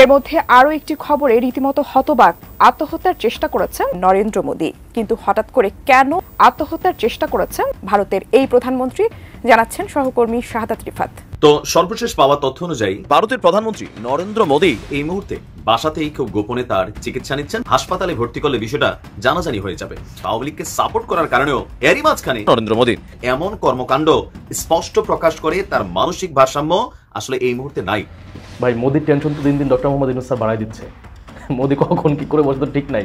এর মধ্যে আরও একটি খবরে রীতিমতো হতবাক, আত্মহত্যার চেষ্টা করেছেন নরেন্দ্র মোদী। কিন্তু হঠাৎ করে কেন আত্মহত্যার চেষ্টা করেছেন ভারতের এই প্রধানমন্ত্রী, জানাচ্ছেন সহকর্মী শাহাদাত রিফাত। তো সর্বশেষ পাওয়া তথ্য অনুযায়ী ভারতের প্রধানমন্ত্রী নরেন্দ্র মোদী এই মুহূর্তে বাসাতেই খুব গোপনে তার চিকিৎসা নিচ্ছেন। হাসপাতালে ভর্তি করলে বিষয়টা জানাজানি হয়ে যাবে। আওয়ামী লীগকে সাপোর্ট করার কারণেও এরই মাঝখানে নরেন্দ্র মোদীর এমন কর্মকাণ্ড স্পষ্ট প্রকাশ করে তার মানসিক ভারসাম্য আসলে এই মুহূর্তে নাই। ভাই, মোদির টেনশন তো দিন দিন ডক্টর মোহাম্মদ ইউনূস স্যার বাড়াই দিচ্ছে। মোদি কখন কি করে বসে তো ঠিক নাই।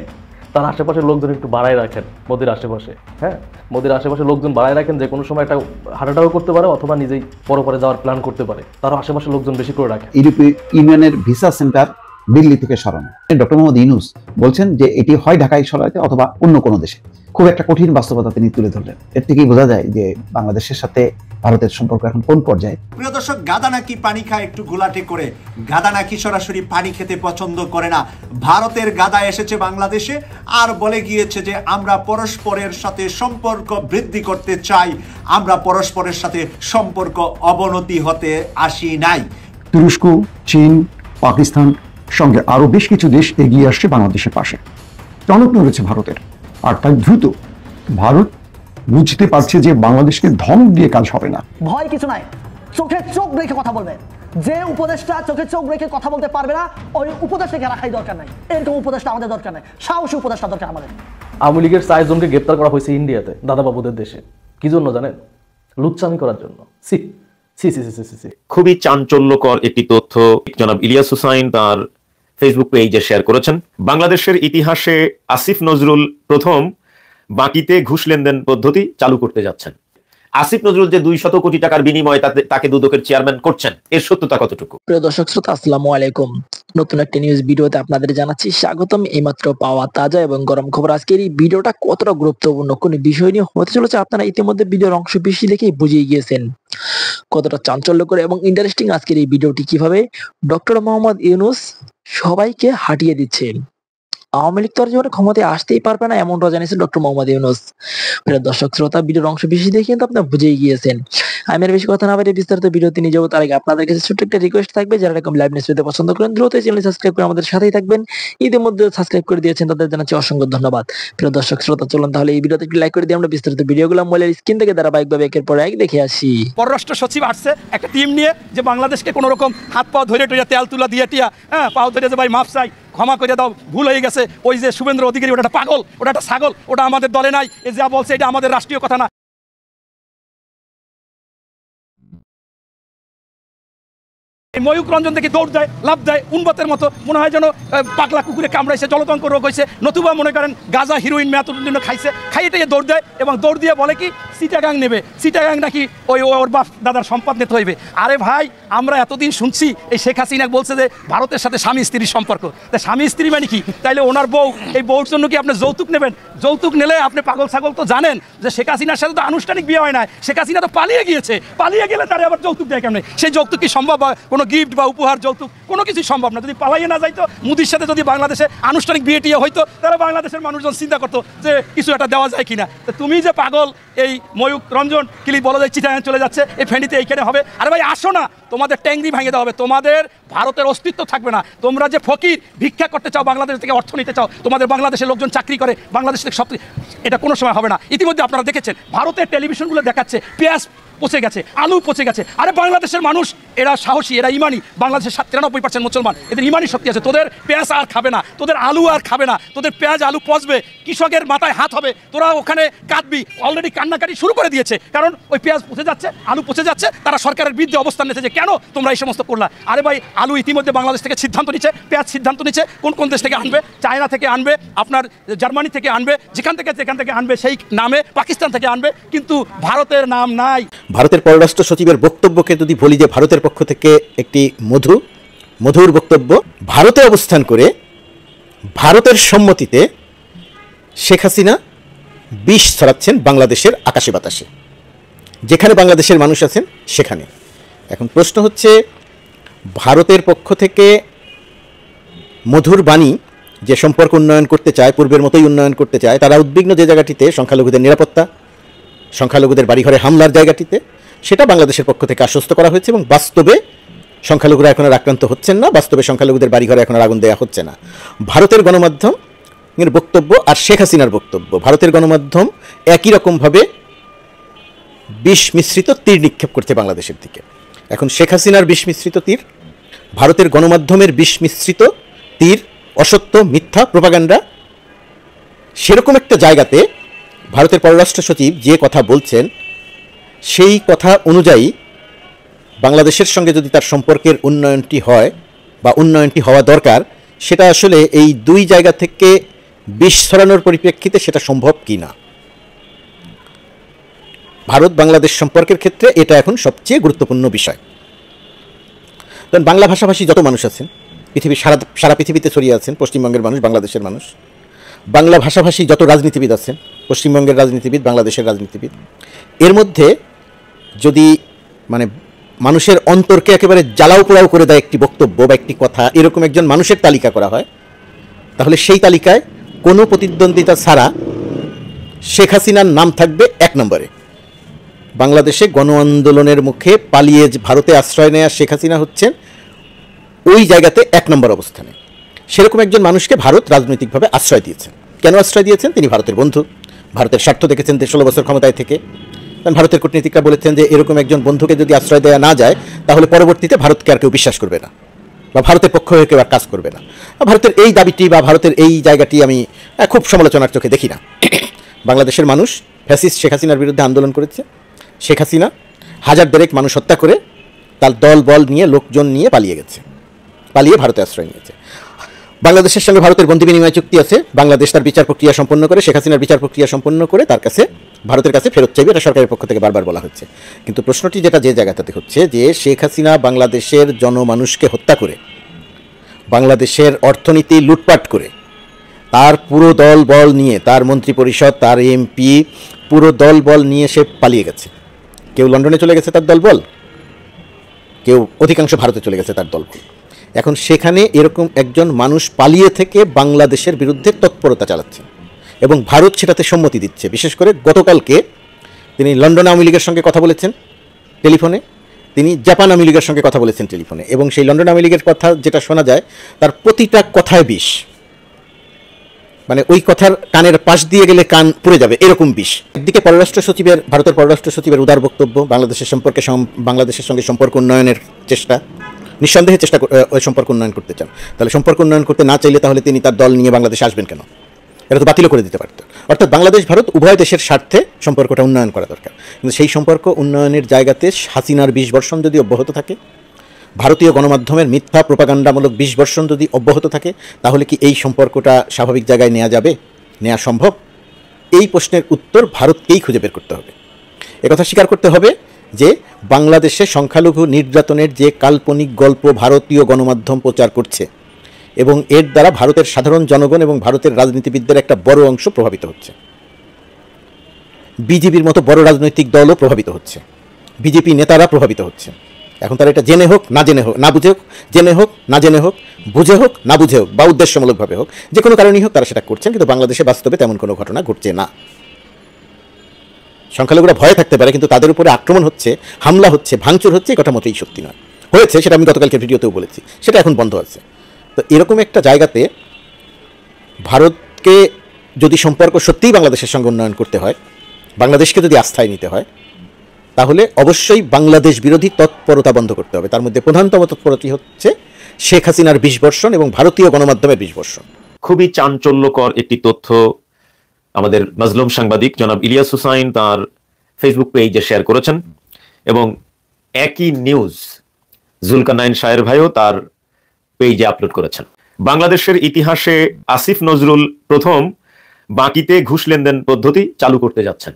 তার আশেপাশের লোকজন একটু বাড়াই রাখেন মোদির আশেপাশে। হ্যাঁ, মোদির আশেপাশে লোকজন বাড়াই রাখেন, যে কোনো সময় একটা হার্ট অ্যাটাকও করতে পারে অথবা নিজেই পরে যাওয়ার প্ল্যান করতে পারে। তারও আশেপাশের লোকজন বেশি করে রাখেন। ইউরোপীয় ইউনিয়নের ভিসা সেন্টার দিল্লি থেকে সরানো। ডক্টর মোহাম্মদ ইউনূস বলছেন যে এটি হয় ঢাকায় সরাতে অথবা অন্য কোনো দেশে। খুব একটা কঠিন বাস্তবতা তিনি তুলে ধরলেন। এর থেকেই বোঝা যায় যে বাংলাদেশের সাথে ভারতের সম্পর্ক এখন কোন পর্যায়ে। প্রিয় দর্শক, গাদা নাকি পানি খায় একটু ঘোলাটে করে। গাদা নাকি সরাসরি পানি খেতে পছন্দ করে না। ভারতের গাদা এসেছে বাংলাদেশে আর বলে গিয়েছে যে আমরা পরস্পরের সাথে সম্পর্ক বৃদ্ধি করতে চাই, আমরা পরস্পরের সাথে সম্পর্ক অবনতি হতে আসি নাই। তুরস্ক, চীন, পাকিস্তান সঙ্গে আরো বেশ কিছু দেশ এগিয়ে আসছে বাংলাদেশের পাশে। টনক নড়েছে ভারতের, আর তাই দ্রুত ভারত বুঝতে পারছে যে বাংলাদেশকে ধমক দিয়ে কাজ হবে না। ভয় কিছু নাই, চোখে চোখ রেখে কথা বলবে। যে উপদেশটা চোখে চোখ রেখে কথা বলতে পারবে না, ওই উপদেশটাকে রাখাই দরকার নাই। এরকম উপদেশটা আমাদের দরকার নাই, সাহসী উপদেশটা দরকার আমাদের। আওয়ামী লীগের 4 জনকে গ্রেপ্তার করা হয়েছে ইন্ডিয়াতে, দাদাবাবুদের দেশে। কি জন্য জানেন? লুচ্চামি করার জন্য। খুবই চাঞ্চল্যকর একটি তথ্য জনাব ইলিয়াস হুসাইন তার ফেসবুক পেজে শেয়ার করেছেন। বাংলাদেশের ইতিহাসে আসিফ নজরুল প্রথম বাকিতে ঘুষ লেনদেন পদ্ধতি চালু করতে যাচ্ছেন। আসিফ নজরুল যে 200 কোটি টাকার বিনিময়ে তাকে দুদকের চেয়ারম্যান করছেন, এর সত্যতা কতটুকু? প্রিয় দর্শক শ্রোতা, আসসালামু আলাইকুম। নতুন একটা নিউজ ভিডিওতে আপনাদের জানাচ্ছি স্বাগতম। এইমাত্র পাওয়া তাজা এবং গরম খবর। আজকের এই ভিডিওটা কতটা গুরুত্বপূর্ণ কোন বিষয় নিয়ে হতে চলেছে আপনারা ইতিমধ্যে ভিডিওর অংশ বেশি দেখেই বুঝিয়ে গিয়েছেন কতটা চাঞ্চল্যকর এবং ইন্টারেস্টিং আজকের এই ভিডিওটি। কিভাবে ডক্টর মোহাম্মদ ইউনূস সবাইকে হাঁটিয়ে দিচ্ছেন। আওয়ামী লীগ তো আর জীবনে ক্ষমতায় আসতেই পারবে না, এমনটা জানিয়েছে ডক্টর মোহাম্মদ ইউনূস। প্রিয় দর্শক শ্রোতা, ভিডিওর অংশ বেশি দেখে কিন্তু আপনারা বুঝেই গিয়েছেন। আমি আর বেশি কথা না বলে বিস্তারিত ভিডিওতে নিয়ে যাবো। তার আগে আপনাদের কাছে ছোট্ট একটা রিকোয়েস্ট থাকবে, যারা এরকম লাইভ নিউজ পেতে পছন্দ করেন দ্রুত চ্যানেল সাবস্ক্রাইব করে আমাদের সাথেই থাকবেন। ইতিমধ্যে সাবস্ক্রাইব করে দিয়েছেন, তাদের জানাচ্ছি অসংখ্য ধন্যবাদ। প্রিয় দর্শক শ্রোতা, চলুন তাহলে এই ভিডিওতে একটু লাইক করে দিয়ে আমরা বিস্তারিত ভিডিওগুলো মোবাইলের স্ক্রিন থেকে ধারাবাহিকভাবে একের পর এক দেখে আসি। পররাষ্ট্র সচিব আসছে একটা টিম নিয়ে, যে বাংলাদেশকে কোনো রকম হাত পা ধরে টইয়া তেল তুলা দিয়ে টিয়া পাও ধরে যে ভাই মাফ চাই, ক্ষমা করে দাও, ভুল হয়ে গেছে। ওই যে শুভেন্দ্র অধিকারী, ওটা পাগল, ওটা একটা ছাগল, ওটা আমাদের দলে নাই, এ যা বলছে এটা আমাদের রাষ্ট্রীয় কথা না। ময়ূক রঞ্জন থেকে দৌড় দেয়, লাভ দেয়, উন্মতের মতো মনে হয় যেন পাগলা কুকুরে কামড়াইছে, জলতঙ্ক রোগ হয়েছে, নতুবা মনে করেন গাঁজা হিরোইন মেয়াতুর জন্য খাইছে, খাইয়ে দৌড় দেয় এবং দৌড় দিয়ে বলে কি চিটাগাং নেবে, চিটাগাং নাকি ওর বাপ দাদার সম্পদ নিতে হইবে। আরে ভাই, আমরা এতদিন শুনছি এই শেখ হাসিনা বলছে যে ভারতের সাথে স্বামী স্ত্রীর সম্পর্ক। তা স্বামী স্ত্রী মানে কি? তাইলে ওনার বউ, এই বউর জন্য কি আপনি যৌতুক নেবেন? যৌতুক নিলে আপনি পাগল ছাগল তো জানেন যে শেখ হাসিনার সাথে তো আনুষ্ঠানিক বিয়ে হয় না। শেখ হাসিনা তো পালিয়ে গিয়েছে, পালিয়ে গেলে তারা আবার যৌতুক দেয় কেমন? সেই যৌতুক কি সম্ভব? কোনো গিফট বা উপহার, যৌতুক কোনো কিছুই সম্ভব না। যদি পালাইয়ে না যাইতো, মোদির সাথে যদি বাংলাদেশে আনুষ্ঠানিক বিয়ে টিয়ে হইতো, তাহলে বাংলাদেশের মানুষজন চিন্তা করতো যে কিছু একটা দেওয়া যায় কিনা। তো তুমি যে পাগল, এই ময়ূক রঞ্জন কিলি বলা যায় চিটাগাং চলে যাচ্ছে, এই ফেনীতে এইখানে হবে। আরে ভাই আসো না, তোমাদের ট্যাংরি ভাঙিয়ে দেওয়া হবে, তোমাদের ভারতের অস্তিত্ব থাকবে না। তোমরা যে ফকির ভিক্ষা করতে চাও, বাংলাদেশ থেকে অর্থ নিতে চাও, তোমাদের বাংলাদেশের লোকজন চাকরি করে, বাংলাদেশ থেকে সব, এটা কোনো সময় হবে না। ইতিমধ্যে আপনারা দেখেছেন ভারতের টেলিভিশনগুলো দেখাচ্ছে পেঁয়াজ পচে গেছে, আলু পচে গেছে। আরে বাংলাদেশের মানুষ এরা সাহসী, এরা ইমানি, বাংলাদেশের 93% মুসলমান, এদের ইমানি শক্তি আছে। তোদের পেঁয়াজ আর খাবে না, তোদের আলু আর খাবে না, তোদের পেঁয়াজ আলু পচবে, কৃষকের মাথায় হাত হবে, তোরা ওখানে কাঁদবি। অলরেডি কান্নাকাটি শুরু করে দিয়েছে, কারণ ওই পেঁয়াজ পচে যাচ্ছে, আলু পচে যাচ্ছে, তারা সরকারের বিরুদ্ধে অবস্থান নিয়েছে যে কেন তোমরা এই সমস্ত করলা। আরে ভাই, আলু ইতিমধ্যে বাংলাদেশ থেকে সিদ্ধান্ত নিচ্ছে, পেঁয়াজ সিদ্ধান্ত নিচ্ছে কোন কোন দেশ থেকে আনবে, চায়না থেকে আনবে, আপনার জার্মানি থেকে আনবে, যেখান থেকে আনবে সেই নামে, পাকিস্তান থেকে আনবে, কিন্তু ভারতের নাম নাই। ভারতের পররাষ্ট্র সচিবের বক্তব্যকে যদি বলি যে ভারতের পক্ষ থেকে একটি মধুর বক্তব্য, ভারতে অবস্থান করে ভারতের সম্মতিতে শেখ হাসিনা বিষ ছড়াচ্ছেন বাংলাদেশের আকাশে বাতাসে, যেখানে বাংলাদেশের মানুষ আছেন সেখানে। এখন প্রশ্ন হচ্ছে, ভারতের পক্ষ থেকে মধুর বাণী যে সম্পর্ক উন্নয়ন করতে চায়, পূর্বের মতোই উন্নয়ন করতে চায়, তারা উদ্বিগ্ন যে জায়গাটিতে সংখ্যালঘুদের নিরাপত্তা, সংখ্যালঘুদের বাড়িঘরে হামলার জায়গাটিতে, সেটা বাংলাদেশের পক্ষ থেকে আশ্বস্ত করা হয়েছে এবং বাস্তবে সংখ্যালঘুরা এখন আর আক্রান্ত হচ্ছেন না, বাস্তবে সংখ্যালঘুদের বাড়িঘরে এখন আর আগুন দেওয়া হচ্ছে না। ভারতের গণমাধ্যমের বক্তব্য আর শেখ হাসিনার বক্তব্য, ভারতের গণমাধ্যম একই রকমভাবে বিষ মিশ্রিত তীর নিক্ষেপ করছে বাংলাদেশের দিকে। এখন শেখ হাসিনার বিষ মিশ্রিত তীর, ভারতের গণমাধ্যমের বিষ মিশ্রিত তীর, অসত্য, মিথ্যা, প্রোপাগান্ডা, সেরকম একটা জায়গাতে ভারতের পররাষ্ট্র সচিব যে কথা বলছেন সেই কথা অনুযায়ী বাংলাদেশের সঙ্গে যদি তার সম্পর্কের উন্নয়নটি হয় বা উন্নয়নটি হওয়া দরকার, সেটা আসলে এই দুই জায়গা থেকে বিষ ছড়ানোর পরিপ্রেক্ষিতে সেটা সম্ভব কি না। ভারত বাংলাদেশ সম্পর্কের ক্ষেত্রে এটা এখন সবচেয়ে গুরুত্বপূর্ণ বিষয়। কারণ বাংলা ভাষাভাষী যত মানুষ আছেন পৃথিবীর সারা পৃথিবীতে ছড়িয়ে আছেন, পশ্চিমবঙ্গের মানুষ, বাংলাদেশের মানুষ, বাংলা ভাষাভাষী যত রাজনীতিবিদ আছেন, পশ্চিমবঙ্গের রাজনীতিবিদ, বাংলাদেশের রাজনীতিবিদ, এর মধ্যে যদি মানে মানুষের অন্তরকে একেবারে জ্বালাও পোড়াও করে দেয় একটি বক্তব্য বা একটি কথা, এরকম একজন মানুষের তালিকা করা হয়, তাহলে সেই তালিকায় কোনো প্রতিদ্বন্দ্বিতা ছাড়া শেখ হাসিনার নাম থাকবে 1 নম্বরে। বাংলাদেশে গণ আন্দোলনের মুখে পালিয়ে ভারতে আশ্রয় নেয়া শেখ হাসিনা হচ্ছেন ওই জায়গাতে 1 নম্বর অবস্থানে। সেরকম একজন মানুষকে ভারত রাজনৈতিকভাবে আশ্রয় দিয়েছেন। কেন আশ্রয় দিয়েছেন? তিনি ভারতের বন্ধু, ভারতের স্বার্থ দেখেছেন 16 বছর ক্ষমতায় থেকে। কারণ ভারতের কূটনীতিকরা বলেছেন যে এরকম একজন বন্ধুকে যদি আশ্রয় দেওয়া না যায় তাহলে পরবর্তীতে ভারতকে আর কেউ বিশ্বাস করবে না বা ভারতের পক্ষ হয়ে কেউ আর কাজ করবে না। ভারতের এই দাবিটি বা ভারতের এই জায়গাটি আমি খুব সমালোচনার চোখে দেখি না। বাংলাদেশের মানুষ ফ্যাসিস্ট শেখ হাসিনার বিরুদ্ধে আন্দোলন করেছে। শেখ হাসিনা 1000 মানুষ হত্যা করে তার দল বল নিয়ে, লোকজন নিয়ে পালিয়ে গেছে, পালিয়ে ভারতে আশ্রয় নিয়েছে। বাংলাদেশের সঙ্গে ভারতের বন্দি বিনিময় চুক্তি আছে। বাংলাদেশ তার বিচার প্রক্রিয়া সম্পন্ন করে, শেখ হাসিনার বিচার প্রক্রিয়া সম্পন্ন করে তার কাছে, ভারতের কাছে ফেরত চাইবে, এটা সরকারের পক্ষ থেকে বারবার বলা হচ্ছে। কিন্তু প্রশ্নটি যেটা যে জায়গাটাতে হচ্ছে যে শেখ হাসিনা বাংলাদেশের জনমানুষকে হত্যা করে, বাংলাদেশের অর্থনীতি লুটপাট করে, তার পুরো দল বল নিয়ে, তার মন্ত্রী পরিষদ, তার এমপি, পুরো দল বল নিয়ে সে পালিয়ে গেছে। কেউ লন্ডনে চলে গেছে তার দলবল, কেউ অধিকাংশ ভারতে চলে গেছে তার দলবল। এখন সেখানে এরকম একজন মানুষ পালিয়ে থেকে বাংলাদেশের বিরুদ্ধে তৎপরতা চালাচ্ছে এবং ভারত সেটাতে সম্মতি দিচ্ছে। বিশেষ করে গতকালকে তিনি লন্ডন আওয়ামী লীগের সঙ্গে কথা বলেছেন টেলিফোনে, তিনি জাপান আওয়ামী লীগের সঙ্গে কথা বলেছেন টেলিফোনে, এবং সেই লন্ডন আওয়ামী লীগের কথা যেটা শোনা যায় তার প্রতিটা কথায় বিষ, মানে ওই কথার কানের পাশ দিয়ে গেলে কান পুড়ে যাবে এরকম বিষ। একদিকে পররাষ্ট্র সচিবের, ভারতের পররাষ্ট্র সচিবের উদার বক্তব্য, বাংলাদেশের সম্পর্কে, বাংলাদেশের সঙ্গে সম্পর্ক উন্নয়নের চেষ্টা, নিঃসন্দেহে চেষ্টা ওই সম্পর্ক উন্নয়ন করতে চান। তাহলে সম্পর্ক উন্নয়ন করতে না চাইলে তাহলে তিনি তার দল নিয়ে বাংলাদেশে আসবেন কেন? এটা তো বাতিলও করে দিতে পারত। অর্থাৎ বাংলাদেশ ভারত উভয় দেশের স্বার্থে সম্পর্কটা উন্নয়ন করা দরকার। কিন্তু সেই সম্পর্ক উন্নয়নের জায়গাতে হাসিনার 20 বর্ষণ যদি অব্যাহত থাকে, ভারতীয় গণমাধ্যমের মিথ্যা প্রোপাগান্ডামূলক 20 বর্ষণ যদি অব্যাহত থাকে, তাহলে কি এই সম্পর্কটা স্বাভাবিক জায়গায় নেওয়া যাবে, নেওয়া সম্ভব? এই প্রশ্নের উত্তর ভারতকেই খুঁজে বের করতে হবে। একথা স্বীকার করতে হবে যে বাংলাদেশে সংখ্যালঘু নির্যাতনের যে কাল্পনিক গল্প ভারতীয় গণমাধ্যম প্রচার করছে এবং এর দ্বারা ভারতের সাধারণ জনগণ এবং ভারতের রাজনীতিবিদদের একটা বড় অংশ প্রভাবিত হচ্ছে। বিজেপির মতো বড় রাজনৈতিক দলও প্রভাবিত হচ্ছে, বিজেপি নেতারা প্রভাবিত হচ্ছে। এখন তারা এটা জেনে হোক না জেনে হোক, না বুঝে হোক, জেনে হোক না জেনে হোক, বুঝে হোক না বুঝে হোক, বা উদ্দেশ্যমূলকভাবে হোক, যে কোনো কারণেই হোক তারা সেটা করছেন। কিন্তু বাংলাদেশে বাস্তবে তেমন কোনো ঘটনা ঘটছে না। সংখ্যালঘুরা ভয়ে থাকতে পারে, কিন্তু তাদের উপরে আক্রমণ হচ্ছে, হামলা হচ্ছে, ভাঙচুর হচ্ছে, এই কথা মোটেই সত্যি নয়। হয়েছে, সেটা আমি গতকালকে ভিডিওতেও বলেছি, সেটা এখন বন্ধ আছে। তো এরকম একটা জায়গাতে ভারতকে যদি সম্পর্ক সত্যিই বাংলাদেশের সঙ্গে উন্নয়ন করতে হয়, বাংলাদেশকে যদি আস্থায় নিতে হয়, তাহলে অবশ্যই বাংলাদেশ বিরোধী তৎপরতা বন্ধ করতে হবে। তার মধ্যে প্রধানতম তৎপরতা হচ্ছে শেখ হাসিনার 20 বর্ষণ এবং ভারতীয় গণমাধ্যমের 20 বর্ষণ। খুবই চাঞ্চল্যকর একটি তথ্য আমাদের মাজলুম সাংবাদিক জনাব ইলিয়াস হুসাইন তার ফেসবুক পেজে শেয়ার করেছেন, এবং একই নিউজ জুলকারনাইন শাহের ভাইও তার পেজে আপলোড করেছেন। বাংলাদেশের ইতিহাসে আসিফ নজরুল প্রথম বাকিতে ঘুষ লেনদেন পদ্ধতি চালু করতে যাচ্ছেন।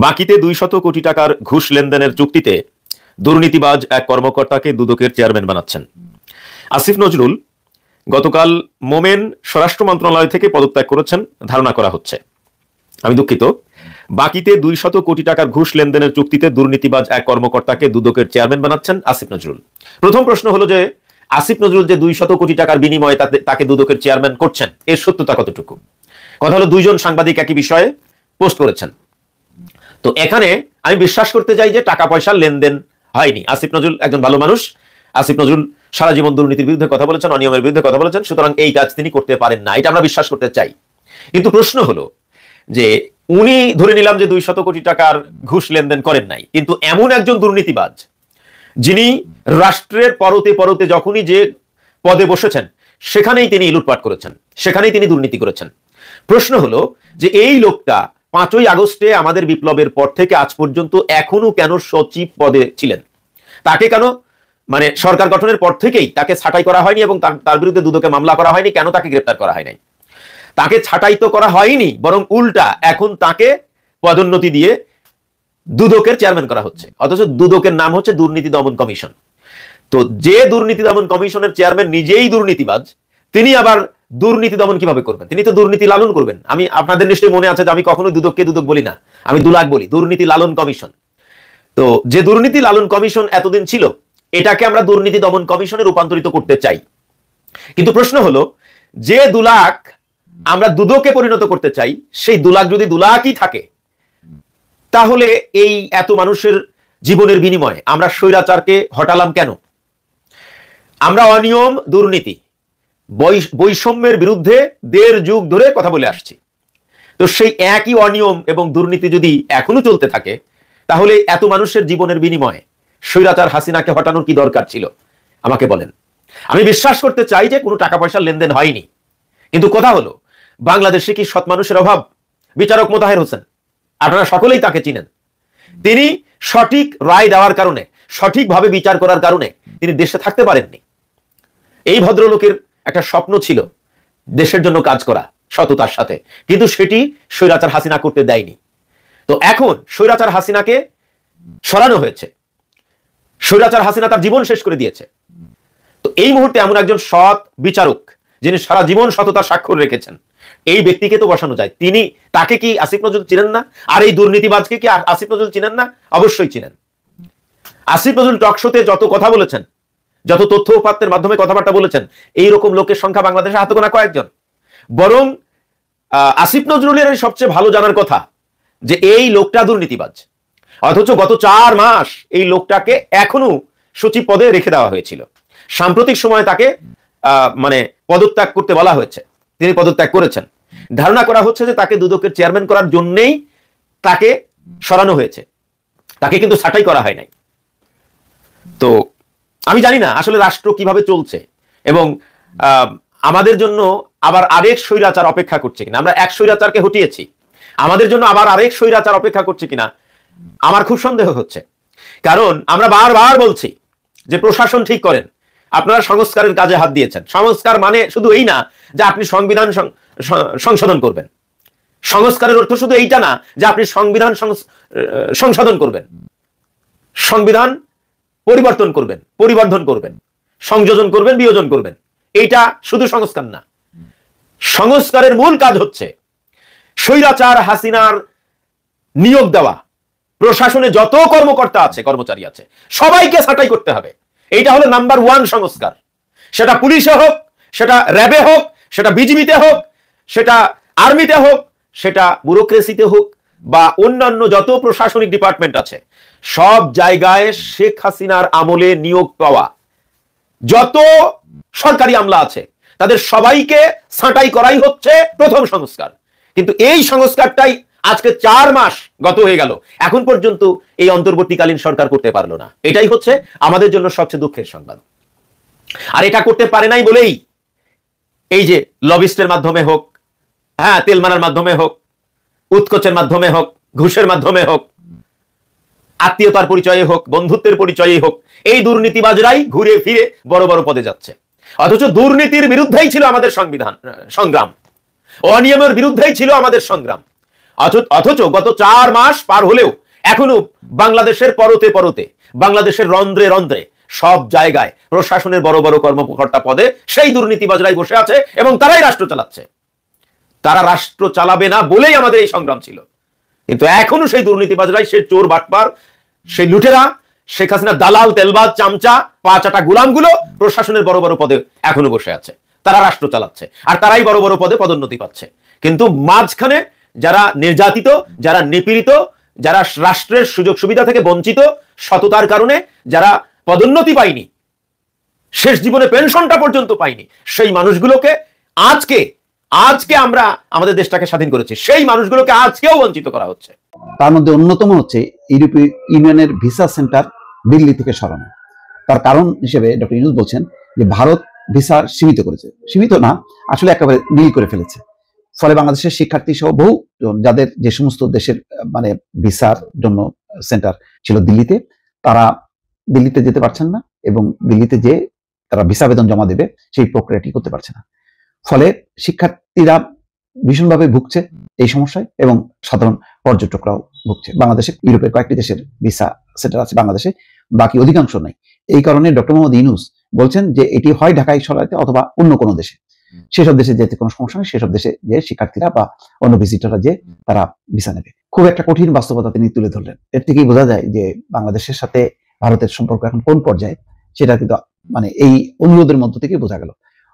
বাকিতে 200 কোটি টাকার ঘুষ লেনদেনের চুক্তিতে দুর্নীতিবাজ এক কর্মকর্তাকে দুদকের চেয়ারম্যান বানাচ্ছেন। আসিফ নজরুল গতকাল মোমেন স্বরাষ্ট্র মন্ত্রণালয় থেকে পদত্যাগ করেছেন ধারণা করা হচ্ছে। আমি দুঃখিত, বাকিতে 200 কোটি টাকার ঘুষ লেনদেনের চুক্তিতে দুর্নীতিবাজ এক কর্মকর্তাকে দুদকের চেয়ারম্যান বানাচ্ছেন আসিফ নজরুল। প্রথম প্রশ্ন হলো যে আসিফ নজরুল যে 200 কোটি টাকার বিনিময়ে তাকে দুদকের চেয়ারম্যান করছেন, এর সত্যতা কতটুকু? কথা হলো 2 জন সাংবাদিক একই বিষয়ে পোস্ট করেছেন। তো এখানে আমি বিশ্বাস করতে চাই যে টাকা পয়সার লেনদেন হয়নি। আসিফ নজরুল একজন ভালো মানুষ, আসিফ নজরুল সারা জীবন দুর্নীতির বিরুদ্ধে কথা বলেছেন, অনিয়মের বিরুদ্ধে কথা বলেছেন, সুতরাং এই কাজ তিনি করতে পারেন না, এটা আমরা বিশ্বাস করতে চাই। কিন্তু প্রশ্ন হলো যে উনি ধরে নিলাম যে 200 কোটি টাকার ঘুষ লেনদেন করেন নাই, কিন্তু এমন একজন দুর্নীতিবাজ যিনি রাষ্ট্রের পরতে পরতে যখনই যে পদে বসেছেন সেখানেই তিনি লুটপাট করেছেন, সেখানেই তিনি দুর্নীতি করেছেন। প্রশ্ন হলো যে এই লোকটা 5ই আগস্টে আমাদের বিপ্লবের পর থেকে আজ পর্যন্ত এখনো কেন সচিব পদে ছিলেন? তাকে কেন মানে সরকার গঠনের পর থেকেই তাকে ছাঁটাই করা হয়নি এবং তার বিরুদ্ধে দুদকে মামলা করা হয়নি? কেন তাকে গ্রেফতার করা হয় নাই? তাকে ছাঁটাই তো করা হয়নি, বরং উল্টা এখন তাকে পদোন্নতি দিয়ে দুদকের চেয়ারম্যান করা হচ্ছে, অথচ দুদকের নাম হচ্ছে দুর্নীতি দমন কমিশন। তো যে দুর্নীতি দমন কমিশনের চেয়ারম্যান নিজেই দুর্নীতিবাজ, তিনি আবার দুর্নীতি দমন কিভাবে করবেন? তিনি তো দুর্নীতি লালন করবেন। আমি আপনাদের নিশ্চয়ই মনে আছে যে আমি কখনো দুদককে দুদক বলি না, আমি দুলাক বলি, দুর্নীতি লালন কমিশন। তো যে দুর্নীতি লালন কমিশন এতদিন ছিল, এটাকে আমরা দুর্নীতি দমন কমিশনে রূপান্তরিত করতে চাই। কিন্তু প্রশ্ন হলো যে দুলাক আমরা দুদকে পরিণত করতে চাই, সেই দুলাক যদি দুলাকই থাকে, তাহলে এই এত মানুষের জীবনের বিনিময়ে আমরা স্বৈরাচারকে হটালাম কেন? আমরা অনিয়ম, দুর্নীতি, বৈষম্যের বিরুদ্ধে 1.5 যুগ ধরে কথা বলে আসছি। তো সেই একই অনিয়ম এবং দুর্নীতি যদি এখনো চলতে থাকে, তাহলে এত মানুষের জীবনের বিনিময়ে স্বৈরাচার হাসিনাকে হটানোর কি দরকার ছিল? আমাকে বলেন। আমি বিশ্বাস করতে চাই যে কোনো টাকা পয়সার লেনদেন হয়নি, কিন্তু কথা হলো বাংলাদেশে কি সৎ মানুষের অভাব? বিচারক মোতাহের হোসেন, আপনারা সকলেই তাকে চিনেন। তিনি সঠিক রায় দেওয়ার কারণে, সঠিকভাবে বিচার করার কারণে তিনি দেশে থাকতে পারেননি। এই ভদ্রলোকের একটা স্বপ্ন ছিল দেশের জন্য কাজ করা সততার সাথে, কিন্তু সেটি স্বৈরাচার হাসিনা করতে দেয়নি। তো এখন স্বৈরাচার হাসিনাকে সরানো হয়েছে, স্বৈরাচার হাসিনা তার জীবন শেষ করে দিয়েছে। তো এই মুহূর্তে এমন একজন সৎ বিচারক যিনি সারা জীবন সততার স্বাক্ষর রেখেছেন, এই ব্যক্তিকে তো বসানো যায়। তিনি, তাকে কি আসিফ নজরুল চিনেন না? আর এই দুর্নীতিবাজকে কি আসিফ নজরুল চিনেন না? অবশ্যই চিনেন। আসিফ নজরুল টকশোতে যত কথা বলেছেন, যত তথ্য উপাত্তের মাধ্যমে কথাবার্তা বলেছেন, এইরকম লোকের সংখ্যা বাংলাদেশে হাতে গোনা কয়েকজন। বরং আসিফ নজরুলের সবচেয়ে ভালো জানার কথা যে এই লোকটা দুর্নীতিবাজ, অথচ গত 4 মাস এই লোকটাকে এখনো সচিব পদে রেখে দেওয়া হয়েছিল। সাম্প্রতিক সময়ে তাকে মানে পদত্যাগ করতে বলা হয়েছে, তিনি পদত্যাগ করেছেন। ধারণা করা হচ্ছে যে তাকে দুদকের চেয়ারম্যান করার জন্যই তাকে সরানো হয়েছে, তাকে কিন্তু ছাঁটাই করা হয় নাই। তো আমি জানি না আসলে রাষ্ট্র কিভাবে চলছে এবং আমাদের জন্য আবার আরেক স্বৈরাচার অপেক্ষা করছে কিনা। আমরা এক স্বৈরাচারকে হটিয়েছি, আমাদের জন্য আবার আরেক স্বৈরাচার অপেক্ষা করছে কিনা আমার খুব সন্দেহ হচ্ছে। কারণ আমরা বারবার বলছি যে প্রশাসন ঠিক করেন, আপনারা সংস্কারের কাজে হাত দিয়েছেন। সংস্কার মানে শুধু এই না যে আপনি সংবিধান সংশোধন করবেন, সংস্কারের অর্থ শুধু এইটা না যে আপনি সংবিধান সংশোধন করবেন, সংবিধান পরিবর্তন করবেন, পরিবর্ধন করবেন, সংযোজন করবেন, বিয়োজন করবেন। এইটা শুধু সংস্কার না। সংস্কারের মূল কাজ হচ্ছে স্বৈরাচার হাসিনার নিয়োগ দেওয়া প্রশাসনে যত কর্মকর্তা আছে, কর্মচারী আছে, সবাইকে ছাঁটাই করতে হবে। এইটা হলো নাম্বার 1 সংস্কার। সেটা পুলিশে হোক, সেটা র্যাবে হোক, সেটা বিজিবিতে হোক, সেটা আর্মিতে হোক, সেটা ব্যুরোক্রেসিতে হোক, বা অন্যান্য যত প্রশাসনিক ডিপার্টমেন্ট আছে, সব জায়গায় শেখ হাসিনার আমলে নিয়োগ পাওয়া যত সরকারি আমলা আছে তাদের সবাইকে ছাঁটাই করাই হচ্ছে প্রথম সংস্কার। কিন্তু এই সংস্কারটাই আজকে 4 মাস গত হয়ে গেল, এখন পর্যন্ত এই অন্তর্বর্তীকালীন সরকার করতে পারলো না। এটাই হচ্ছে আমাদের জন্য সবচেয়ে দুঃখের সংবাদ। আর এটা করতে পারে নাই বলেই এই যে লবিস্টের মাধ্যমে হোক, হ্যাঁ, তেল মারার মাধ্যমে হোক, উৎকোচের মাধ্যমে হোক, ঘুষের মাধ্যমে হোক, আত্মীয়তার পরিচয়ে হোক, বন্ধুত্বের পরিচয়ে হোক, এই দুর্নীতিবাজরাই ঘুরে ফিরে বড় বড় পদে যাচ্ছে। অথচ দুর্নীতির বিরুদ্ধেই ছিল আমাদের সংগ্রাম, অনিয়মের বিরুদ্ধেই ছিল আমাদের সংগ্রাম। অথচ গত 4 মাস পার হলেও এখনো বাংলাদেশের পরতে পরতে, বাংলাদেশের রন্ধ্রে রন্ধ্রে সব জায়গায় প্রশাসনের বড় বড় কর্মকর্তা পদে সেই দুর্নীতিবাজরাই বসে আছে এবং তারাই রাষ্ট্র চালাচ্ছে। তারা রাষ্ট্র চালাবে না বলেই আমাদের এই সংগ্রাম ছিল, কিন্তু এখনো সেই দুর্নীতিবাজরাই, সেই চোর বাটপার, সেই লুটেরা, শেখ হাসিনা দালাল, তেলবাজ, চামচা, পাঁচাটা গুলামগুলো প্রশাসনের বড় বড় পদে এখনো বসে আছে। তারা রাষ্ট্র চালাচ্ছে আর তারাই বড় বড় পদে পদোন্নতি পাচ্ছে। কিন্তু মাঝখানে যারা নির্যাতিত, যারা নিপীড়িত, যারা রাষ্ট্রের সুযোগ সুবিধা থেকে বঞ্চিত, সততার কারণে যারা পদোন্নতি পায়নি, শেষ জীবনে পেনশনটা পর্যন্ত পাইনি, সেই মানুষগুলোকে আজকে আমরা আমাদের দেশটাকে স্বাধীন করেছি, সেই মানুষগুলোকে আজকেও বঞ্চিত করা হচ্ছে। তার মধ্যে অন্যতম হচ্ছে ইউরোপীয় ইউনিয়নের ভিসা সেন্টার দিল্লি থেকে সরানো। তার কারণ হিসেবে ডক্টর ইউনূস বলছেন যে ভারত ভিসা সীমিত করেছে, সীমিত না আসলে একেবারে নীল করে ফেলেছে। ফলে বাংলাদেশের শিক্ষার্থী সহ বহু যাদের যে সমস্ত দেশের মানে ভিসার জন্য সেন্টার ছিল দিল্লিতে, তারা দিল্লিতে যেতে পারছেন না এবং দিল্লিতে যে তারা ভিসা আবেদন জমা দেবে সেই প্রক্রিয়াটি করতে পারছে না। ফলে শিক্ষার্থীরা ভীষণভাবে ভুগছে এই সমস্যায় এবং সাধারণ পর্যটকরাও ভুগছে। বাংলাদেশে ইউরোপের কয়েকটি দেশের ভিসা সেন্টার আছে, বাংলাদেশে বাকি অধিকাংশ নাই। এই কারণে ডক্টর মোহাম্মদ ইউনূস বলছেন যে এটি হয় ঢাকায় সরাইতে অথবা অন্য কোনো দেশে, সেসব দেশে যেতে কোনো সমস্যা নেই, সেসব দেশে যে শিক্ষার্থীরা বা অন্য ভিজিটররা যে তারা ভিসা নেবে। খুব একটা কঠিন বাস্তবতা তিনি তুলে ধরলেন। এর থেকেই বোঝা যায় যে বাংলাদেশের সাথে ভারতের সম্পর্ক এখন কোন পর্যায়ে, সেটা কিন্তু মানে এই অনুরোধের মধ্য থেকে বোঝা গেল।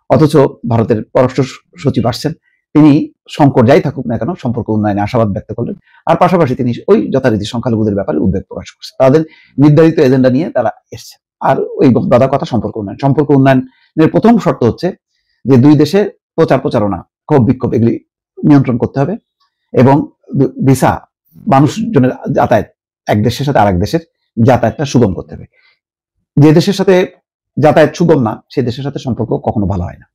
অথচ ভারতের পররাষ্ট্র সচিব আসছেন, তিনি সংকট যাই থাকুক না কেন সম্পর্ক উন্নয়নে আশাবাদ ব্যক্ত করলেন। আর পাশাপাশি তিনি ওই যথারীতি সংখ্যালঘুদের ব্যাপারে উদ্বেগ প্রকাশ করছেন। তাদের নির্ধারিত এজেন্ডা নিয়ে তারা এসছে। আর ওই দাদা কথা সম্পর্ক উন্নয়নের প্রথম শর্ত হচ্ছে যে দুই দেশে প্রচারণা, ক্ষোভ বিক্ষোভ এগুলি নিয়ন্ত্রণ করতে হবে এবং ভিসা মানুষজনের যাতায়াত এক দেশের সাথে আরেক দেশের যাতায়াতটা সুগম করতে হবে। যে দেশের সাথে যাতায়াত সুগম না, সেই দেশের সাথে সম্পর্ক কখনো ভালো হয় না।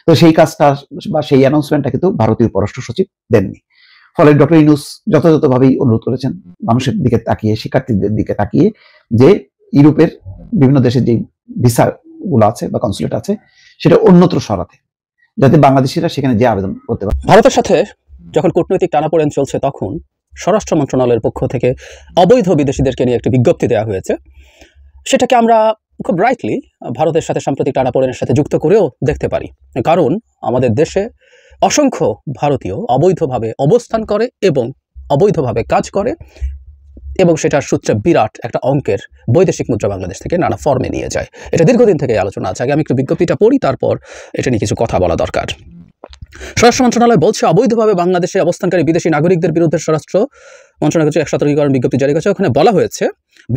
তো সেই কাজটা বা সেই অ্যানাউন্সমেন্টটা কিন্তু ভারতীয় পররাষ্ট্র সচিব দেননি। ফলে ডক্টর ইউনূস যথাযথভাবেই অনুরোধ করেছেন মানুষের দিকে তাকিয়ে, শিক্ষার্থীদের দিকে তাকিয়ে, যে ইউরোপের বিভিন্ন দেশের যে ভিসা গুলো আছে বা কনসুলেট আছে সেটা অন্যত্র সরাতে, যাতে বাংলাদেশিরা সেখানে যে আবেদন করতে পারে। ভারতের সাথে যখন কূটনৈতিক টানাপোড়েন চলছে তখন স্বরাষ্ট্র মন্ত্রণালয়ের পক্ষ থেকে অবৈধ বিদেশিদেরকে নিয়ে একটি বিজ্ঞপ্তি দেওয়া হয়েছে। সেটাকে আমরা খুব রাইটলি ভারতের সাথে সাম্প্রতিক টানাপোড়েনের সাথে যুক্ত করেও দেখতে পারি, কারণ আমাদের দেশে অসংখ্য ভারতীয় অবৈধভাবে অবস্থান করে এবং অবৈধভাবে কাজ করে এবং সেটার সূত্রে বিরাট একটা অঙ্কের বৈদেশিক মুদ্রা বাংলাদেশ থেকে নানা ফর্মে নিয়ে যায়। এটা দীর্ঘদিন থেকে আলোচনা আছে। আগে আমি একটু বিজ্ঞপ্তিটা পড়ি, তারপর এটা নিয়ে কিছু কথা বলা দরকার। স্বরাষ্ট্র মন্ত্রণালয় বলছে অবৈধভাবে বাংলাদেশে অবস্থানকারী বিদেশি নাগরিকদের বিরুদ্ধে স্বরাষ্ট্র মন্ত্রণালয় এক সতর্কীকরণ বিজ্ঞপ্তি জারি করেছে। ওখানে বলা হয়েছে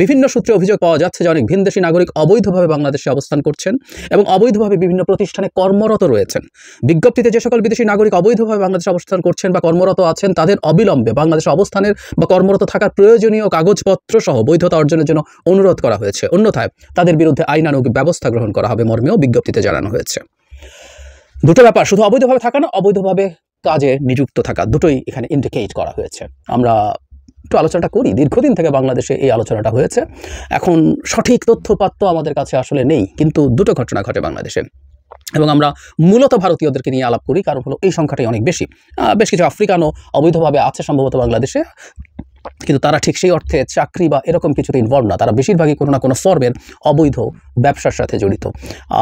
বিভিন্ন সূত্রে অভিযোগ পাওয়া যাচ্ছে যে অনেক ভিনদেশি নাগরিক অবৈধভাবে বাংলাদেশে অবস্থান করছেন এবং অবৈধভাবে বিভিন্ন প্রতিষ্ঠানে কর্মরত রয়েছেন। বিজ্ঞপ্তিতে যে সকল বিদেশি নাগরিক অবৈধভাবে বাংলাদেশে অবস্থান করছেন বা কর্মরত আছেন তাদের অবিলম্বে বাংলাদেশে অবস্থানের বা কর্মরত থাকার প্রয়োজনীয় কাগজপত্র সহ বৈধতা অর্জনের জন্য অনুরোধ করা হয়েছে। অন্যথায় তাদের বিরুদ্ধে আইনানুগ ব্যবস্থা গ্রহণ করা হবে মর্মেও বিজ্ঞপ্তিতে জানানো হয়েছে। দুটো ব্যাপার, শুধু অবৈধভাবে থাকা না, অবৈধভাবে কাজে নিযুক্ত থাকা, দুটোই এখানে ইন্ডিকেট করা হয়েছে। আমরা একটু আলোচনাটা করি। দীর্ঘদিন থেকে বাংলাদেশে এই আলোচনাটা হয়েছে। এখন সঠিক তথ্যপাত্র আমাদের কাছে আসলে নেই, কিন্তু দুটো ঘটনা ঘটে বাংলাদেশে এবং আমরা মূলত ভারতীয়দেরকে নিয়ে আলাপ করি, কারণ হলো এই সংখ্যাটাই অনেক বেশি। বেশ কিছু আফ্রিকানও অবৈধভাবে আছে সম্ভবত বাংলাদেশে, কিন্তু তারা ঠিক সেই অর্থে চাকরি বা এরকম কিছুতে ইনভলভ না। তারা বেশিরভাগই কোনো না কোনো ফর্মের অবৈধ ব্যবসার সাথে জড়িত।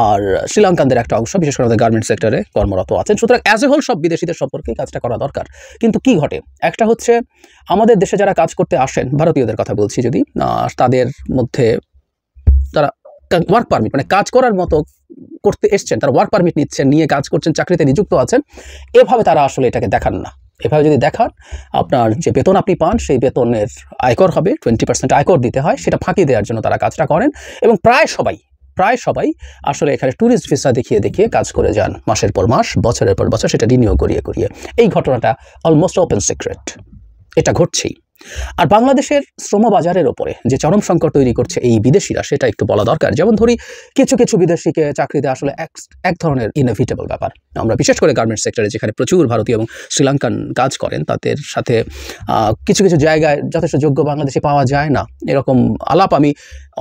আর শ্রীলঙ্কানদের একটা অংশ বিশেষ করে গার্মেন্টস সেক্টরে কর্মরত আছেন। সুতরাং অ্যাজ এ হোল সব বিদেশিদের সম্পর্কে কাজটা করা দরকার। কিন্তু কি ঘটে, একটা হচ্ছে আমাদের দেশে যারা কাজ করতে আসেন, ভারতীয়দের কথা বলছি, যদি তাদের মধ্যে তারা ওয়ার্ক পারমিট মানে কাজ করার মতো করতে এসছেন, তারা ওয়ার্ক পারমিট নিচ্ছেন, নিয়ে কাজ করছেন, চাকরিতে নিযুক্ত আছেন, এভাবে তারা আসলে এটাকে দেখান না। এভাবে যদি দেখান, আপনার যে বেতন আপনি পান সেই বেতনের আয়কর হবে, 20% আয়কর দিতে হয়, সেটা ফাঁকি দেওয়ার জন্য তারা কাজটা করেন। এবং প্রায় সবাই আসলে এখানে ট্যুরিস্ট ভিসা দেখিয়ে কাজ করে যান, মাসের পর মাস, বছরের পর বছর, সেটা রিনিউ করিয়ে এই ঘটনাটা অলমোস্ট ওপেন সিক্রেট, এটা ঘটছেই। আর বাংলাদেশের শ্রমবাজারের ওপরে যে চরম সংকট তৈরি করছে এই বিদেশিরা, সেটা একটু বলা দরকার। যেমন ধরি কিছু বিদেশিকে চাকরিতে আসলে এক ধরনের ইনএভিটেবল ব্যাপার। আমরা বিশেষ করে গার্মেন্টস সেক্টরে যেখানে প্রচুর ভারতীয় এবং শ্রীলঙ্কান কাজ করেন, তাদের সাথে কিছু জায়গায় যথেষ্ট যোগ্য বাংলাদেশে পাওয়া যায় না, এরকম আলাপ আমি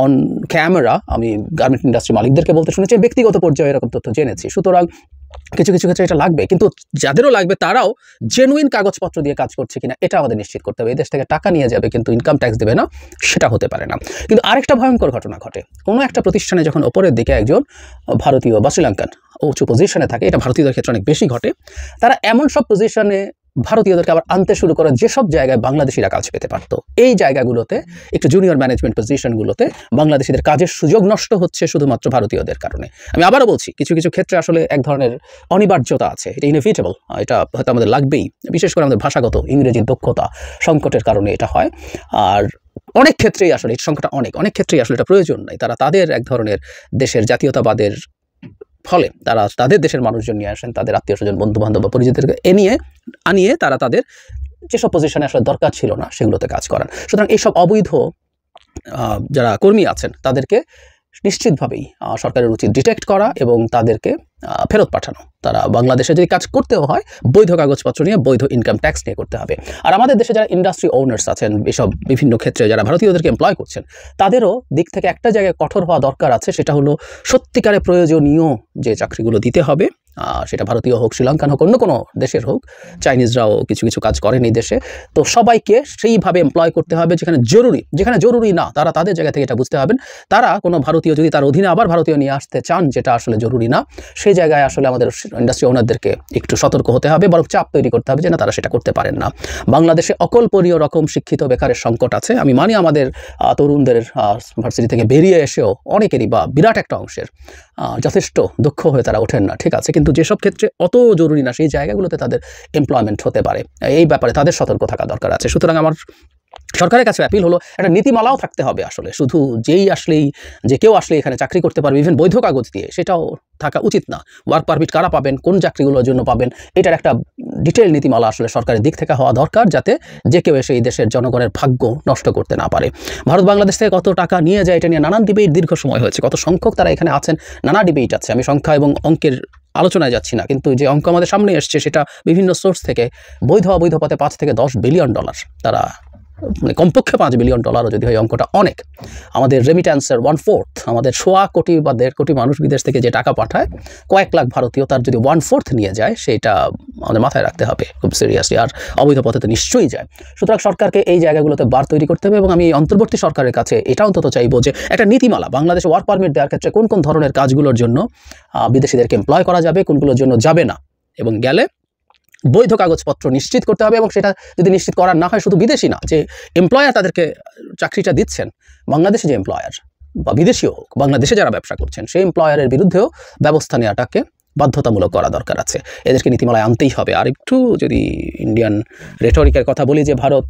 অন ক্যামেরা আমি গার্মেন্ট ইন্ডাস্ট্রি মালিকদেরকে বলতে শুনেছি, ব্যক্তিগত পর্যায়ে এরকম তথ্য জেনেছি। সুতরাং কিছু ক্ষেত্রে এটা লাগবে, কিন্তু যাদেরও লাগবে তারাও জেনুইন কাগজপত্র দিয়ে কাজ করছে কিনা এটা আমাদের নিশ্চিত করতে হবে। এই দেশ থেকে টাকা নিয়ে যাবে কিন্তু ইনকাম ট্যাক্স দেবে না, সেটা হতে পারে না। কিন্তু আরেকটা ভয়ঙ্কর ঘটনা ঘটে, কোনো একটা প্রতিষ্ঠানে যখন ওপরের দিকে একজন ভারতীয় বা শ্রীলঙ্কান উঁচু পজিশনে থাকে, এটা ভারতীয়দের ক্ষেত্রে অনেক বেশি ঘটে, তারা এমন সব পজিশনে ভারতীয়দেরকে আবার আনতে শুরু করে যেসব জায়গায় বাংলাদেশিরা কাজ পেতে পারত। এই জায়গাগুলোতে একটু জুনিয়র ম্যানেজমেন্ট পজিশনগুলোতে বাংলাদেশিদের কাজের সুযোগ নষ্ট হচ্ছে শুধুমাত্র ভারতীয়দের কারণে। আমি আবারও বলছি, কিছু ক্ষেত্রে আসলে এক ধরনের অনিবার্যতা আছে, এটা ইনএভিটেবল, এটা হয়তো আমাদের লাগবেই, বিশেষ করে আমাদের ভাষাগত ইংরেজির দক্ষতা সংকটের কারণে এটা হয়। আর অনেক ক্ষেত্রেই আসলে এই সংখ্যাটা অনেক ক্ষেত্রেই আসলে এটা প্রয়োজন নাই। তারা তাদের এক ধরনের দেশের জাতীয়তাবাদের ফলে তারা তাদের দেশের মানুষজন নিয়ে আসেন, তাদের আত্মীয় স্বজন, বন্ধু বান্ধব বা পরিচিতদেরকে আনিয়ে তারা তাদের যেসব পজিশনে আসলে দরকার ছিল না সেগুলোতে কাজ করান। সুতরাং এইসব অবৈধ যারা কর্মী আছেন তাদেরকে নিশ্চিতভাবেই সরকারের উচিত ডিটেক্ট করা এবং তাদেরকে ফেরত পাঠানো। তারা বাংলাদেশে যদি কাজ করতেও হয় বৈধ কাগজপত্র নিয়ে, বৈধ ইনকাম ট্যাক্স নিয়ে করতে হবে। আর আমাদের দেশে যারা ইন্ডাস্ট্রি ওনার্স আছেন, এসব বিভিন্ন ক্ষেত্রে যারা ভারতীয়দেরকে এমপ্লয় করছেন, তাদেরও দিক থেকে একটা জায়গায় কঠোর হওয়া দরকার আছে। সেটা হলো সত্যিকারে প্রয়োজনীয় যে চাকরিগুলো দিতে হবে, সেটা ভারতীয় হোক, শ্রীলঙ্কান হোক, অন্য কোনো দেশের হোক, চাইনিজরাও কিছু কিছু কাজ করেন এই দেশে, তো সবাইকে সেইভাবে এমপ্লয় করতে হবে যেখানে জরুরি। যেখানে জরুরি না তারা তাদের জায়গা থেকে এটা বুঝতে হবেন, তারা কোনো ভারতীয় যদি তার অধীনে আবার ভারতীয় নিয়ে আসতে চান যেটা আসলে জরুরি না, সেই জায়গায় আসলে আমাদের ইন্ডাস্ট্রি ওনারদেরকে একটু সতর্ক হতে হবে, বরং চাপ তৈরি করতে হবে যে না, তারা সেটা করতে পারেন না। বাংলাদেশে অকল্পনীয় রকম শিক্ষিত বেকারের সংকট আছে। আমি মানি আমাদের তরুণদের ভার্সিটি থেকে বেরিয়ে এসেও অনেকেরই বা বিরাট একটা অংশের যথেষ্ট দক্ষ হয়ে তারা ওঠেন না, ঠিক আছে, কিন্তু যেসব ক্ষেত্রে অত জরুরি না সেই জায়গাগুলোতে তাদের এমপ্লয়মেন্ট হতে পারে, এই ব্যাপারে তাদের সতর্ক থাকা দরকার আছে। সুতরাং আমার সরকারের কাছে অ্যাপিল হলো একটা নীতিমালাও থাকতে হবে আসলে, শুধু যে কেউ আসলে এখানে চাকরি করতে পারবে ইভেন বৈধ কাগজ দিয়ে, সেটাও থাকা উচিত না। ওয়ার্ক পারমিট কারা পাবেন, কোন চাকরিগুলোর জন্য পাবেন, এটার একটা ডিটেইল নীতিমালা আসলে সরকারের দিক থেকে হওয়া দরকার, যাতে যে কেউ এসে এই দেশের জনগণের ভাগ্য নষ্ট করতে না পারে। ভারত বাংলাদেশ থেকে কত টাকা নিয়ে যায় এটা নিয়ে নানান ডিবেট দীর্ঘ সময় হয়েছে, কত সংখ্যক তারা এখানে আছেন, নানা ডিবেট আছে। আমি সংখ্যা এবং অঙ্কের আলোচনায় যাচ্ছি না, কিন্তু যে অঙ্ক আমাদের সামনে এসছে সেটা বিভিন্ন সোর্স থেকে বৈধ অবৈধ পথে 5 থেকে 10 বিলিয়ন ডলার, তারা মানে কমপক্ষে $5 বিলিয়ন যদি হয় অঙ্কটা অনেক। আমাদের রেমিট্যান্সের 1/4, আমাদের 1.25 কোটি বা 1.5 কোটি মানুষ বিদেশ থেকে যে টাকা পাঠায়, কয়েক লাখ ভারতীয় তার যদি 1/4 নিয়ে যায়, সেটা আমাদের মাথায় রাখতে হবে খুব সিরিয়াসলি। আর অবৈধ পথে তো নিশ্চয়ই যায়। সুতরাং সরকারকে এই জায়গাগুলোতে বার তৈরি করতে হবে এবং আমি অন্তর্বর্তী সরকারের কাছে এটা অন্তত চাইবো যে একটা নীতিমালা, বাংলাদেশে ওয়ার্ক পারমিট দেওয়ার ক্ষেত্রে কোন কোন ধরনের কাজগুলোর জন্য বিদেশিদেরকে এমপ্লয় করা যাবে, কোনগুলোর জন্য যাবে না, এবং গেলে বৈধ কাগজপত্র নিশ্চিত করতে হবে। এবং সেটা যদি নিশ্চিত করা না হয়, শুধু বিদেশি না, যে এমপ্লয়ার তাদেরকে চাকরিটা দিচ্ছেন, বাংলাদেশে যে এমপ্লয়ার বা বিদেশিও হোক, বাংলাদেশে যারা ব্যবসা করছেন সেই এমপ্লয়ারের বিরুদ্ধেও ব্যবস্থা নেওয়াটাকে বাধ্যতামূলক করা দরকার আছে। এদেরকে নীতিমালায় আনতেই হবে। আর একটু যদি ইন্ডিয়ান রেটরিকের কথা বলি, যে ভারত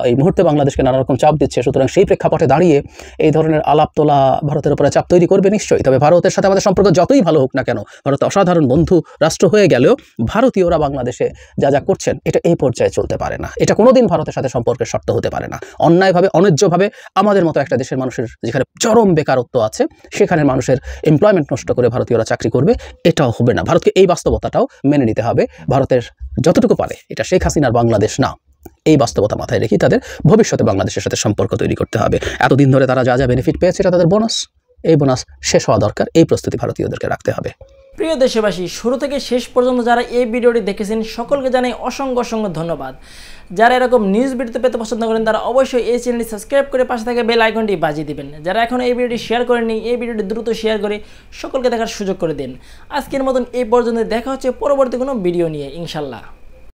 এই মুহূর্তে বাংলাদেশকে নানা রকম চাপ দিচ্ছে, সুতরাং সেই প্রেক্ষাপটে দাঁড়িয়ে এই ধরনের আলাপ তোলা ভারতের উপরে চাপ তৈরি করবে নিশ্চয়ই। তবে ভারতের সাথে আমাদের সম্পর্ক যতই ভালো হোক না কেন, ভারত অসাধারণ বন্ধু রাষ্ট্র হয়ে গেলেও ভারতীয়রা বাংলাদেশে যা যা করছেন এটা এই পর্যায়ে চলতে পারে না। এটা কোনোদিন ভারতের সাথে সম্পর্কের শর্ত হতে পারে না। অন্যায়ভাবে, অন্যায্যভাবে আমাদের মতো একটা দেশের মানুষের যেখানে চরম বেকারত্ব আছে, সেখানে মানুষের এমপ্লয়মেন্ট নষ্ট করে ভারতীয়রা চাকরি করবে, এটাও হবে না। ভারতকে এই বাস্তবতাটাও মেনে নিতে হবে। ভারতের যতটুকু পারে এটা শেখ হাসিনার বাংলাদেশ না, এই বাস্তবতা মাথায় রেখে তাদের ভবিষ্যতে বাংলাদেশের সাথে সম্পর্ক তৈরি করতে হবে। এতদিন ধরে তারা যা যা বেনিফিট পেয়েছে এটা তাদের বোনাস, এই বোনাস শেষ হওয়া দরকার। এই প্রস্তুতি ভারতীয়দেরকে রাখতে হবে। প্রিয় দেশবাসী, শুরু থেকে শেষ পর্যন্ত যারা এই ভিডিওটি দেখেছেন সকলকে জানাই অসংখ্য অসংখ্য ধন্যবাদ। যারা এরকম নিউজ ভিডিও পেতে পছন্দ করেন তারা অবশ্যই এই চ্যানেলটি সাবস্ক্রাইব করে পাশে থাকা বেল আইকনটি বাজিয়ে দিবেন। যারা এখন এই ভিডিওটি শেয়ার করেননি, এই ভিডিওটি দ্রুত শেয়ার করে সকলকে দেখার সুযোগ করে দিন। আজকের মতন এই পর্যন্ত, দেখা হচ্ছে পরবর্তী কোনো ভিডিও নিয়ে ইনশাল্লাহ।